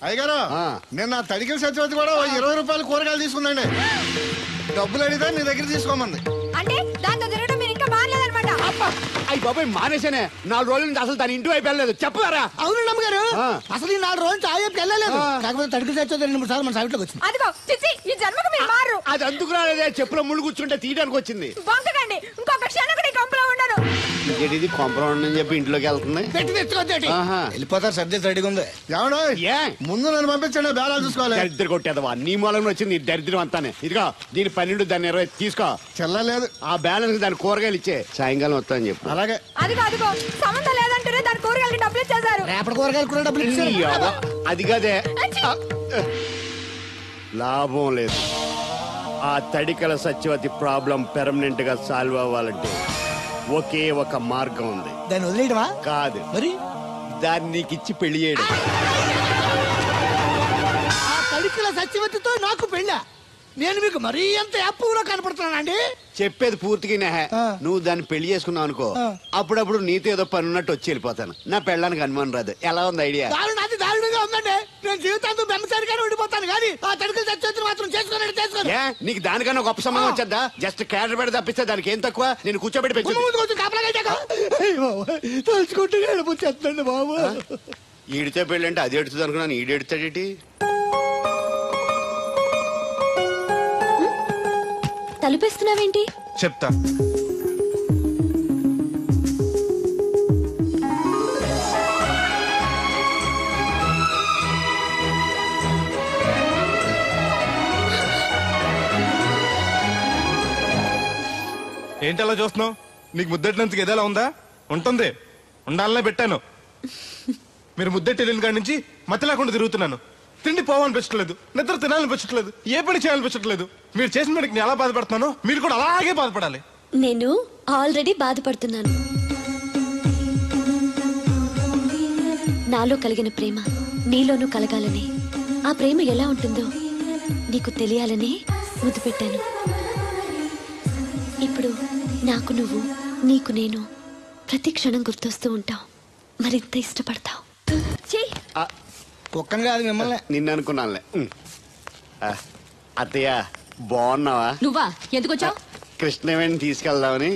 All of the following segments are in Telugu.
అయ్యగారు నేను తడికిల సత్యవతి కూడా 20 రూపాయలు కూరగాయలు తీసుకుందండి. డబ్బులు అడిగితే నీ దగ్గర తీసుకోమంది. అంటే దాంతో తిరగడం మీరు ఇంకా మారలేదన్నమాట. అయ్యి బాబాయ్ మానేసానే 4 రోజుల నుంచి అసలు తన ఇంటి వైపు వెళ్ళలేదు. చెప్పారా? అవునండి అమ్మగారు, అసలు ఈ 4 రోజులు ఆ వైపు వెళ్ళలేదు. కాకపోతే తడికి సత్యవతి 2-3 సార్లు మన సైట్లోకి వచ్చింది. అదిగో చిచ్చి, ఈ జన్మకు మీరు మారు. అది అందుకు రాలేదే, చెప్పులో ముళ్ళు కూర్చుంటే తీయడానికి వచ్చింది. బొంకకండి, ఇంకొక క్షణం కూడా ఈ కంపలో ఉండను. ఇది కొంపలో ఉండని చెప్పి ఇంట్లోకి వెళ్తుంది. పెట్టి తెచ్చుకోండి, వెళ్ళిపోతారు. సర్ది రెడీగా ఉంది. ఏమన్నా ముందు నన్ను పంపించండి, బేరాలు చూసుకోవాలి. దరిద్ర కొట్టేదవా, నీ మూలంలో వచ్చింది ఈ దరిద్రం అంతానే. ఇదిగో దీని 12 దాన్ని 20 తీసుకో. చెల్లలేదు ఆ బ్యాలెన్స్ దాని కూరగాయలు ఇచ్చే సాయంకాలం వస్తాను చెప్పు. అలాగే. అదిగో అదిగో సంబంధం లేదంటేనే దాని కూరగాయలకి డబ్బులు ఇచ్చేశారు. రేపటి కూరగాయలు కూడా డబ్బులు ఇచ్చారు. అది కదే లాభం లేదు. ఆ తడికల సత్యవతి ప్రాబ్లం పెర్మనెంట్ గా సాల్వ్ అవ్వాలంటే ఒకే ఒక మార్గం ఉంది. దాన్ని వదిలేయడమా? కాదు, మరి దాన్ని నీకిచ్చి పెళ్లి చేయడం. ఆ తడికల సత్యవతితో నాకు పెళ్ళా? నేను మీకు మరీ ఎంత యాప్లో కనపడుతున్నానండి? చెప్పేది పూర్తిగా నువ్వు దాన్ని పెళ్లి చేసుకున్నావు అనుకో, అప్పుడప్పుడు నీతో ఏదో పని ఉన్నట్టు వచ్చి వెళ్ళిపోతాను. నా పెళ్ళడానికి అనుమానం రాదు. ఎలా ఉంది ఐడియా? అది దారుణంగా ఉందండి. నేను జీవితాంతం బెమ్మసారిగానే ఉండిపోతాను కానీ ఆ తడికల సత్యవతిని మాత్రం చేసుకోనండి. చేసుకోను. నీకు దానికన్నా గొప్ప సంబంధం వచ్చేద్దా? జస్ట్ క్యాడర్ పెడితే తప్పిస్తే దానికి ఏం తక్కువ? నేను కూర్చోబెట్టి పెంచు. తలుచుకుంటే వెళ్ళిపోతుందండి బాబు. ఈడితే పెళ్ళి అంటే అది ఎడుతుంది అనుకున్నాను, ఈడు ఎడుతాడేటి? తలుపేస్తున్నావేంటి? చెప్తా. ఏంటలా చూస్తున్నావు? నీకు ముద్దెట్టినందుకు ఏదైనా ఉందా? ఉంటుంది, ఉండాలనే పెట్టాను. మీరు ముద్దెట్టి వెళ్ళిన కాడి నుంచి మతి లేకుండా తిరుగుతున్నాను. తిండి పోవాలనిపించట్లేదు, నిద్ర తినాలనిపించట్లేదు, ఏ పని చేయాలనిపించట్లేదు. మీరు చేసిన పనికి నేను ఎలా బాధపడుతున్నానో మీరు కూడా అలాగే బాధపడాలి. నేను ఆల్రెడీ బాధపడుతున్నాను. నాలో కలిగిన ప్రేమ నీలోనూ కలగాలని, ఆ ప్రేమ ఎలా ఉంటుందో నీకు తెలియాలని ముద్దు పెట్టాను. ఇప్పుడు నాకు నువ్వు, నీకు నేను ప్రతి క్షణం గుర్తొస్తూ ఉంటావు. మరింత ఇష్టపడతావు. ఒక్కని కాదు మిమ్మల్ని. నిన్ను అనుకున్నానులే. అత్తయ్య బాగున్నావా? నువ్వా? ఎందుకు వచ్చావు? కృష్ణవేణి తీసుకెళ్దామని.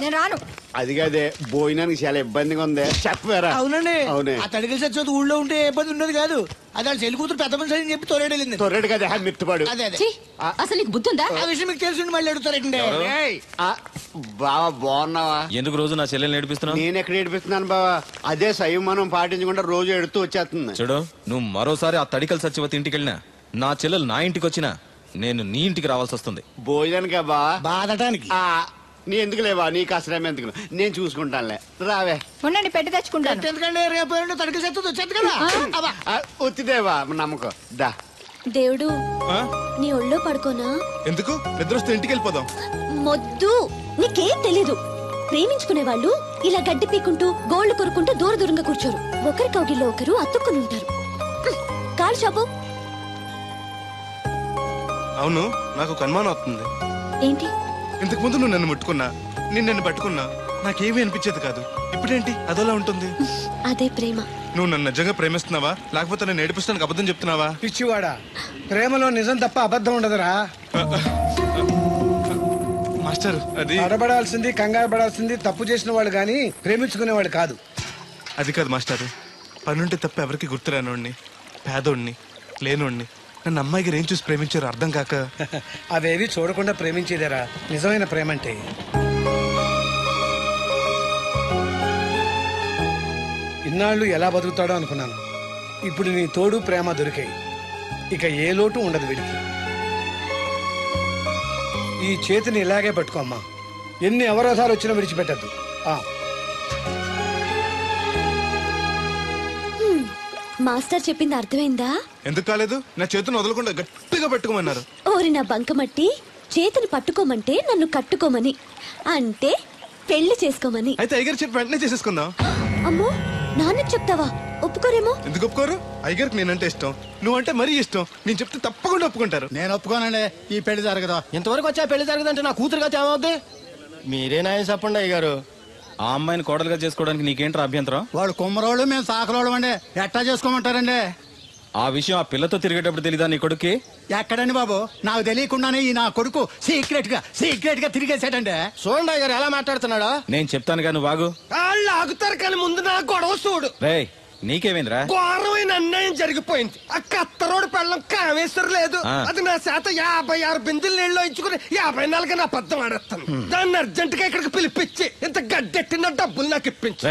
నేను రాను. అది కాదే, భోజనానికి చాలా ఇబ్బందిగా ఉంది. చెప్పారా? అవునండి. అవునే. ఆ తడికల సత్యవతి ఊళ్ళో ఉంటే ఏ ఇబ్బంది ఉండదు కాదు. అది వాళ్ళ చెల్లి కూతురు పెద్ద మనిషి అని చెప్పి తోరేడెళ్ళింది. తొర్రెడు కదా, మిత్తుపాడు. అదే అదే. అసలు నీకు బుద్ధి ఉందా? ఆ విషయం మీకు తెలిసి మళ్ళీ అడుగుతారండి. బావా బాగున్నావా? ఎందుకు రోజు నా చెల్లెల్ని ఏడిపిస్తున్నావు? నేను ఎక్కడ ఏడిపిస్తున్నాను బావా? అదే సంయమనం పాటించకుండా రోజు ఎడుతూ వచ్చేస్తుంది. చూడు, నువ్వు మరోసారి ఆ తడికల సత్యవతి ఇంటికి వెళ్ళినా, నా చెల్లెలు నా ఇంటికి వచ్చినా నేను నీ ఇంటికి రావాల్సి వస్తుంది. భోజనానికా బావా? బాధటానికి. నీ ఎందుకు లేవా? నీకు అసలు ఎందుకు, నేను చూసుకుంటానులే. రావే. ఉండండి, పెట్టి తెచ్చుకుంటాను. ఎందుకంటే రేపు తడికల సత్యవతి వచ్చేది కదా. వచ్చిదేవా నమ్మకం. దా. దేవుడు, నీ ఒళ్ళో పడుకోనా? ఎందుకు? నిద్ర వస్తే ఇంటికి వెళ్ళిపోదాం. మొద్దు, నీకేం తెలీదు. ప్రేమించుకునే వాళ్ళు ఇలా గడ్డి పీకుంటూ గోళ్లు కొరుకుంటూ దూరంగా కూర్చోరు. ఒకరి కౌగిల్లో ఒకరు అతుక్కుని ఉంటారు. కాలు చాపు. అవును, నాకు ఒక అనుమానం అవుతుంది. ఏంటి? ఇంతకు ముందు నువ్వు నన్ను ముట్టుకున్నా, నేను నన్ను పట్టుకున్నా, నాకేమీ అనిపించేది కాదు. ఇప్పుడేంటి అదోలా ఉంటుంది? అదే ప్రేమ. నువ్వు నన్ను నిజంగా ప్రేమిస్తున్నావా, లేకపోతే నన్ను ఏడిపిస్తానికి అబద్ధం చెప్తున్నావా? పిచ్చివాడా, ప్రేమలో నిజం తప్ప అబద్ధం ఉండదురా. మాస్టర్, అది అడబడాల్సింది, కంగారు పడాల్సింది తప్పు చేసిన వాళ్ళు గాని ప్రేమించుకునేవాడు కాదు. అది కాదు మాస్టర్. పనుంటే తప్ప ఎవరికి గుర్తురానోడిని, పేదోడిని, లేనోడిని నన్ను అమ్మాయి గారు ఏం చూసి ప్రేమించారు అర్థం కాక. అవేవి చూడకుండా ప్రేమించేదేరా నిజమైన ప్రేమ అంటే. ఇన్నాళ్ళు ఎలా బతుకుతాడో అనుకున్నాను. ఇప్పుడు నీ తోడు ప్రేమ దొరికాయి. ఇక ఏ లోటు ఉండదు వీడికి. ఈ చేతిని ఇలాగే పట్టుకోమ్మా. ఎన్ని అవరోధాలు వచ్చినా విడిచిపెట్టద్దు. మాస్టర్ చెప్పింది అర్థమైందా? ఎందుకు కాలేదు? నా చేతిని వదలకుండా గట్టిగా పట్టుకోమన్నారు. ఓరి నా బంకమట్టి, చేతిని పట్టుకోమంటే నన్ను కట్టుకోమని, అంటే పెళ్లి చేసుకోమని. అయితే అయ్యగారు చెప్పి వెంటనే చేసేసుకుందాం. అమ్మో, నాన్నకి చెప్తావా? ఒప్పుకోరేమో. ఎందుకు ఒప్పుకోరు? అయ్యగారికి నేనంటే ఇష్టం, నువ్వంటే మరీ ఇష్టం. నేను చెప్తే తప్పకుండా ఒప్పుకుంటారు. నేను ఒప్పుకోనండి. ఈ పెళ్లి జరగదు. ఇంతవరకు వచ్చా పెళ్లి జరగదంటే నా కూతురుగా ఏమవుద్ది? మీరే నాయం చెప్పండి అయ్యగారు. ఆ అమ్మాయిని కోడలుగా చేసుకోవడానికి నీకేంట్రా అభ్యంతరం? వాడు కుమ్మరోళ్ళు, మేము సాకరోళ్ళు అండి. ఎట్టా చేసుకోమంటారండి? ఆ విషయం ఆ పిల్లతో తిరిగేటప్పుడు తెలీదా నీ కొడుక్కి? ఎక్కడండి బాబు, నాకు తెలియకుండానే ఈ నా కొడుకు సీక్రెట్ గా తిరిగేసాడండి. చూడండి అయ్యారు ఎలా మాట్లాడుతున్నాడా. నేను చెప్తాను కానీ వాగు. వాళ్ళు ఆగుతారు కానీ ముందు నా గొడవ చూడు. రేయ్ నీకేమైందిరా? ఘోరమైన అన్యాయం జరిగిపోయింది. ఆ కత్తరోడు పెళ్ళం కామేశ్వరం లేదు. అది నా చేత 56 బిందులు నీళ్ళు ఇచ్చుకుని 54 నా అబద్ధం ఆడేస్తాను. దాన్ని అర్జెంట్ గా ఇక్కడికి పిలిపించి ఇంత గడ్డెట్టిన డబ్బులు నాకు ఇప్పించు.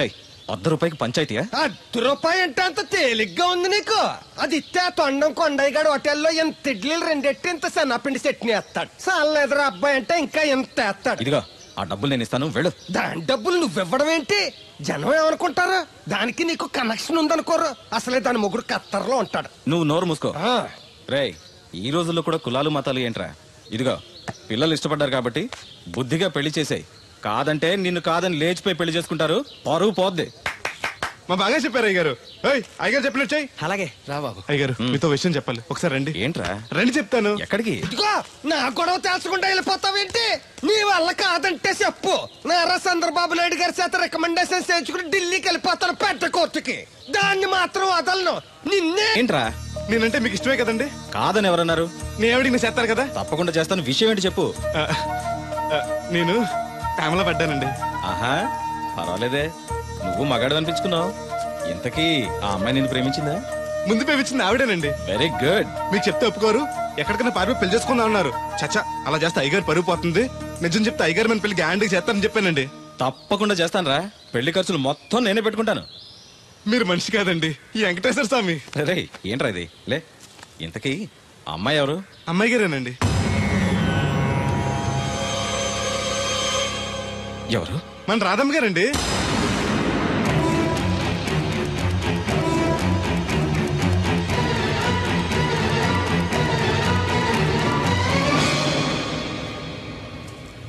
₹100 పంచాయతీయా? ₹10 అంటే అంత తేలిగ్గా ఉంది నీకు. అది ఇస్తే ఆ తొండం కొండయ్యగాడు హోటల్లో ఎంత ఇడ్లీలు 2 ఎట్టి ఇంత సన్నపిండి చట్నీ వేస్తాడు. సాల ఎదురు అబ్బాయి అంటే ఇంకా ఎంత వేస్తాడు. ఇదిగో ఆ డబ్బులు నేను ఇస్తాను, వెళ్ళు. దాని డబ్బులు నువ్వివ్వడం ఏంటి? జనం ఏమనుకుంటారు? దానికి నీకు కనెక్షన్ ఉందనుకోరు. అసలే దాని మొగుడు కత్తర్లో ఉంటాడు. నువ్వు నోరు మూసుకో. రేయ్ ఈ రోజుల్లో కూడా కులాలు మతాలు ఏంట్రా? ఇదిగో పిల్లలు ఇష్టపడ్డారు కాబట్టి బుద్ధిగా పెళ్లి చేసాయి. కాదంటే నిన్ను కాదని లేచిపోయి పెళ్లి చేసుకుంటారు, పరువు పోద్ది. మా బాగా చెప్పారు అయ్యగారు. అయ్యగారు చెప్పినట్టు చెయ్యి. అలాగే రా బాబు. అయ్యగారు మీతో విషయం చెప్పాలి, ఒకసారి రండి. ఏంట్రా? రండి చెప్తాను. ఎక్కడికి? ఇదిగో నా గొడవ తెలుసుకుంటా వెళ్ళిపోతావేంటి? నీ వల్ల కాదంటే చెప్పు. నారా చంద్రబాబు నాయుడు గారి చేత రికమెండేషన్ చేయించుకుని ఢిల్లీకి వెళ్ళిపోతాను పెద్ద కోర్టుకి. దాన్ని మాత్రం వదలను. నిన్నే. ఏంట్రా? నేనంటే మీకు ఇష్టమే కదండి. కాదని ఎవరన్నారు? నేను ఎవడికి నేను చేస్తాను కదా. తప్పకుండా చేస్తాను. విషయం ఏంటి చెప్పు. నేను ప్రేమలో పడ్డానండి. ఆహా పర్వాలేదే, నువ్వు మగాడు అనిపించుకున్నావు. ఇంతకీ ఆ అమ్మాయి నిన్ను ప్రేమించిందా? ముందు ప్రేమించింది ఆవిడేనండి. Very good. మీకు చెప్తే ఒప్పుకోరు. ఎక్కడికైనా పారిపోయి పెళ్లి చేసుకుందా ఉన్నారు. చచ్చా అలా చేస్తే అయ్యగారు పరుగు పోతుంది. నిజం చెప్తే అయ్యగారు మన పెళ్లి గ్యాండ్కి చేస్తానని చెప్పానండి. తప్పకుండా చేస్తాను రా. పెళ్లి ఖర్చులు మొత్తం నేనే పెట్టుకుంటాను. మీరు మనిషి కాదండి, ఈ వెంకటేశ్వర స్వామి. రే ఏంట్రా ఇది? లే ఇంతకీ ఆ అమ్మాయి ఎవరు? అమ్మాయి గారేనండి. ఎవరు? మన రాధమ్మ గారండి.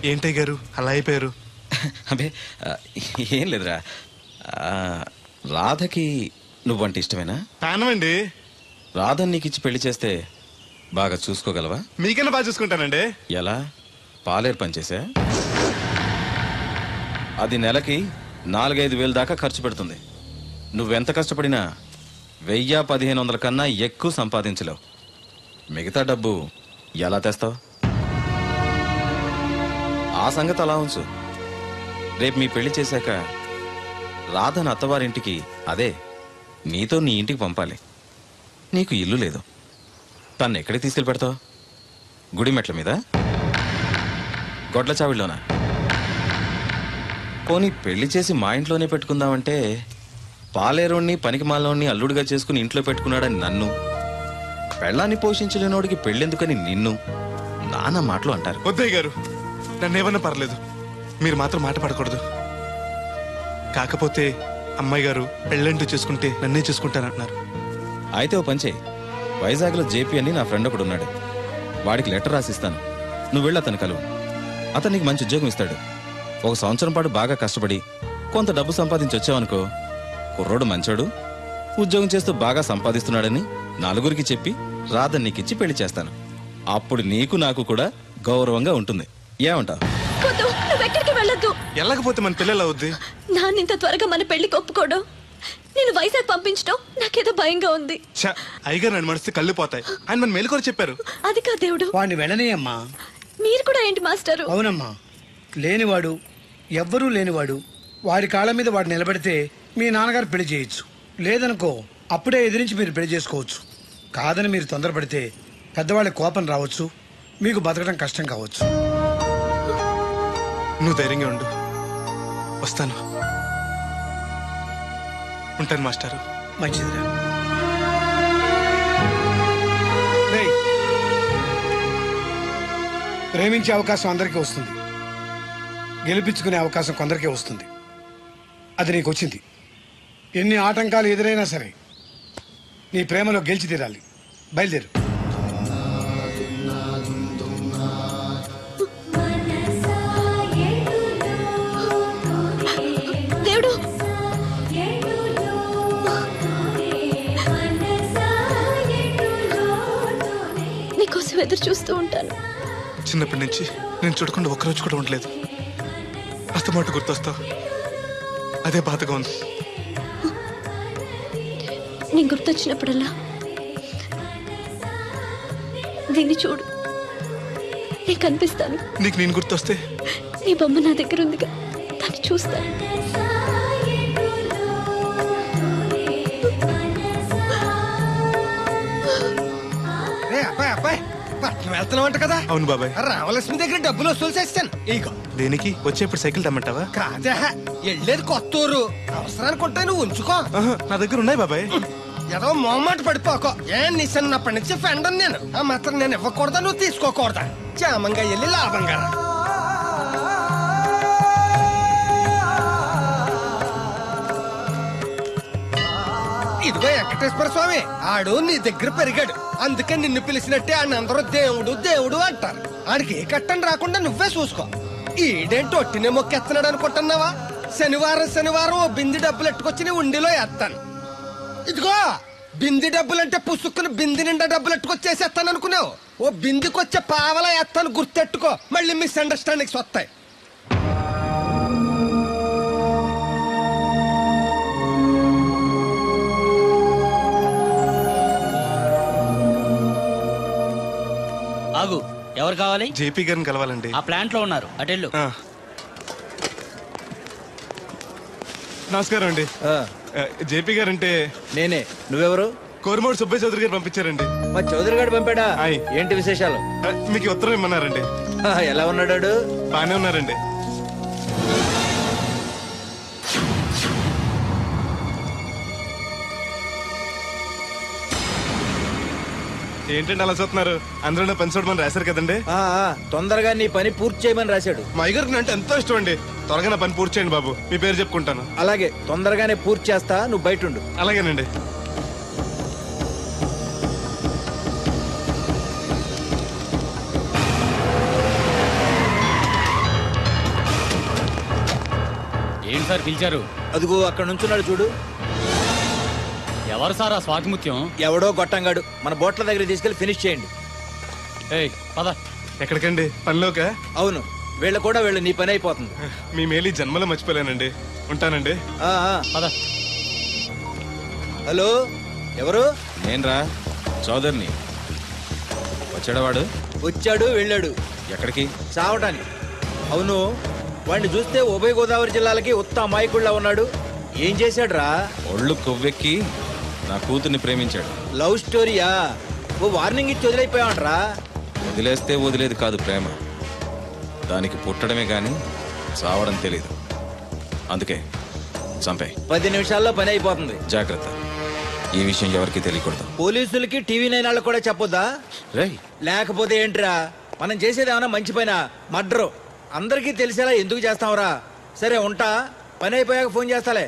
ఏంటయ్య గారు అలా అయిపోయారు? అబే ఏం లేదురా. రాధకి నువ్వంటే ఇష్టమేనా? ప్రాణమండి. రాధని నీకు ఇచ్చి పెళ్లి చేస్తే బాగా చూసుకోగలవా? మీకన్నా బాగా చూసుకుంటానండి. ఎలా? పాలేరు పనిచేసా? అది నెలకి 4-5 వేలు దాకా ఖర్చు పెడుతుంది. నువ్వెంత కష్టపడినా 1000-1500 కన్నా ఎక్కువ సంపాదించలేవు. మిగతా డబ్బు ఎలా తెస్తావు? ఆ సంగతి అలా ఉంచు. రేపు మీ పెళ్లి చేశాక రాధను అత్తవారింటికి, అదే నీతో నీ ఇంటికి పంపాలి. నీకు ఇల్లు లేదు. తను ఎక్కడికి తీసుకెళ్ళి పెడతావు? గుడి మెట్ల మీద? గొడ్ల చావిడిలోనా? పోనీ పెళ్లి చేసి మా ఇంట్లోనే పెట్టుకుందామంటే పాలేరోణ్ణి పనికి మాలోని అల్లుడిగా చేసుకుని ఇంట్లో పెట్టుకున్నాడని నన్ను, పెళ్ళాన్ని పోషించలేనోడికి పెళ్ళెందుకని నిన్ను నానా మాటలు అంటారు. వద్దయ్య గారు, నన్నేమన్నా పర్లేదు, మీరు మాత్రం మాట పడకూడదు. కాకపోతే అమ్మాయి గారు పెళ్ళంటూ చేసుకుంటే నన్నే చేసుకుంటానంటున్నారు. అయితే ఓ పంచే, వైజాగ్లో జేపీ అని నా ఫ్రెండ్ ఒకడు ఉన్నాడు. వాడికి లెటర్ రాసిస్తాను. నువ్వు వెళ్ళి అతను కలువు. అతను నీకు మంచి ఉద్యోగం ఇస్తాడు. 1 సంవత్సరం పాటు బాగా కష్టపడి కొంత డబ్బు సంపాదించి వచ్చావనుకో, కుర్రోడు మంచోడు, ఉద్యోగం చేస్తూ బాగా సంపాదిస్తున్నాడని నలుగురికి చెప్పి రాధ నీకిచ్చి పెళ్లి చేస్తాను. అప్పుడు నీకు నాకు కూడా గౌరవంగా ఉంటుంది. ఏమంటావు? నువ్వెక్కడికి వెళ్ళొద్దు. వెళ్ళకపోతే మన పిల్లలు అవుద్ది. నాన్నింత త్వరగా మన పెళ్లికి ఒప్పుకోవడం, నేను వైజాగ్ పంపించడం నాకేదో భయంగా ఉంది. అయ్యగారు నన్ను మనసు కళ్ళు పోతాయి. ఆయన మన మేలు కూడా చెప్పారు. అది కాదు దేవుడు. వాడిని వెళ్ళనీయమ్మా. మీరు కూడా ఏంటి మాస్టారు? అవునమ్మా, లేనివాడు, ఎవ్వరూ లేనివాడు, వాడి కాళ్ళ మీద వాడు నిలబడితే మీ నాన్నగారు పెళ్లి చేయొచ్చు. లేదనుకో అప్పుడే ఎదిరించి మీరు పెళ్లి చేసుకోవచ్చు. కాదని మీరు తొందరపడితే పెద్దవాళ్ళ కోపం రావచ్చు, మీకు బతకడం కష్టం కావచ్చు. నువ్వు ధైర్యంగా ఉండు, వస్తాను. ఉంటాను మాస్టారు. మంచిదిరా. రేయ్, ప్రేమించే అవకాశం అందరికీ వస్తుంది, గెలిపించుకునే అవకాశం కొందరికే వస్తుంది. అది నీకు వచ్చింది. ఎన్ని ఆటంకాలు ఎదురైనా సరే నీ ప్రేమలో గెలిచి తీరాలి. బయలుదేరు. దేవుడు, నీకోసం ఎదురు చూస్తూ ఉంటాను. చిన్నప్పటి నుంచి నేను చూడకుండా ఒక్కరోజు కూడా ఉండలేదు. అస్తమాట గుర్తొస్తావు, అదే బాధగా ఉంది. నేను గుర్తొచ్చినప్పుడల్లా దీన్ని చూడు, నేను కనిపిస్తాను. నీకు నేను గుర్తొస్తే? నీ బొమ్మ నా దగ్గర ఉందిగా, దాన్ని చూస్తాను. అబ్బాయి అబ్బాయి పట్నం వెళ్తున్నావంట కదా? అవును బాబాయ్. రామలక్ష్మి దగ్గర డబ్బులు వసూలు చేస్తాను. ఇగో. దేనికి? వచ్చేప్పుడు సైకిల్ తెమ్మంటావా? కాదే, వెళ్ళేది కొత్త ఊరు, అవసరానికి ఉంటాయి, నువ్వు ఉంచుకో. నా దగ్గర ఉన్నాయి బాబాయ్. ఏదో మొహమాట పడిపోకో. నిన్నప్పటి నుంచి ఫ్రెండ్ నేను. ఆ మాత్రం నేను ఇవ్వకూడదా, నువ్వు తీసుకోకూడదా? క్షేమంగా వెళ్ళి లాభంగా రా. ఇదిగో వెంకటేశ్వర స్వామి, ఆడు నీ దగ్గర పెరిగాడు, అందుకే నిన్ను పిలిచినట్టే ఆయన అందరూ దేవుడు దేవుడు అంటారు. ఆడికి ఏ కట్టం రాకుండా నువ్వే చూసుకో. ఈడేంటి ఒట్టినే మొక్కెత్తనాడు అనుకుంటున్నావా? శనివారం శనివారం ఓ బింది డబ్బులు ఎట్టుకొచ్చి నీ ఉండిలో వేస్తాను. ఇదిగో బింది డబ్బులంటే పుసుక్కుని బింది నిండా డబ్బులు ఎట్టుకొచ్చేసేస్తాను అనుకున్నావు. ఓ బిందికొచ్చే పావలా వేస్తాను, గుర్తెట్టుకో. మళ్ళీ మిస్అండర్స్టాండింగ్స్ వస్తాయి. ఆగు, ఎవరు కావాలి? జేపీ గారిని కలవాలండి. ఆ ప్లాంట్ లో ఉన్నారు, అటెళ్ళు. నమస్కారం అండి. జేపీ గారు అంటే నేనే. నువ్వెవరు? కోరమూడు సుబ్బయ్య చౌదరి గారు పంపించారండి. మా చౌదరి గారు పంపాడా? ఏంటి విశేషాలు? మీకు ఉత్తరం ఇమ్మన్నారండి. ఎలా ఉన్నాడు? బానే ఉన్నారండి. ఏంటండి అలా చూస్తున్నారు? అందరూ పని చూడమని రాశారు కదండి. తొందరగా నీ పని పూర్తి చేయమని రాశాడు. మా అయ్యగారికి అంటే ఎంతో ఇష్టం అండి. త్వరగా నా పని పూర్తి చేయండి బాబు, మీ పేరు చెప్పుకుంటాను. అలాగే, తొందరగానే పూర్తి చేస్తా, నువ్వు బయట ఉండు. అలాగేనండి. ఏంటి సార్ పిలిచారు? అదిగో అక్కడ నుంచున్నాడు చూడు. ఎవరు సార్ ఆ స్వాతిముత్యం? ఎవడో గొట్టంగాడు. మన బోట్ల దగ్గర తీసుకెళ్లి ఫినిష్ చేయండి. ఏయ్ పద. ఎక్కడికండి? పనిలోక? అవును, వీళ్ళ కూడా వీళ్ళు, నీ పని అయిపోతుంది. మీ మేలు జన్మలో మర్చిపోలేనండి. ఉంటానండి. పద. హలో, ఎవరు? నేనరా, చౌదరిని. వచ్చాడవాడు? వచ్చాడు, వెళ్ళాడు. ఎక్కడికి? చావటానికి. అవును, వాడిని చూస్తే ఉభయ గోదావరి జిల్లాలకి ఉత్త అమాయకుడిలా ఉన్నాడు. ఏం చేశాడు రా? ఒళ్ళు కొవ్వెక్కి నా కూతుర్ని ప్రేమించాడు. లవ్ స్టోరీయా? ఓ వార్నింగ్ ఇచ్చి వదిలైపోయామంటరా? వదిలేస్తే వదిలేది కాదు ప్రేమ, దానికి పుట్టడమే గాని చావడం తెలీదు. అందుకే చంపే. 10 నిమిషాల్లో పని అయిపోతుంది. జాగ్రత్త, ఈ విషయం ఎవరికి తెలియకూడదు. పోలీసులకి టీవీ 9 వాళ్ళకి కూడా చెప్పొద్దా? రేయ్, లేకపోతే ఏంట్రా, మనం చేసేది ఏమన్నా మంచి పైన మర్డరు అందరికీ తెలిసేలా ఎందుకు చేస్తాంరా? సరే ఉంటా, పని అయిపోయాక ఫోన్ చేస్తాలే.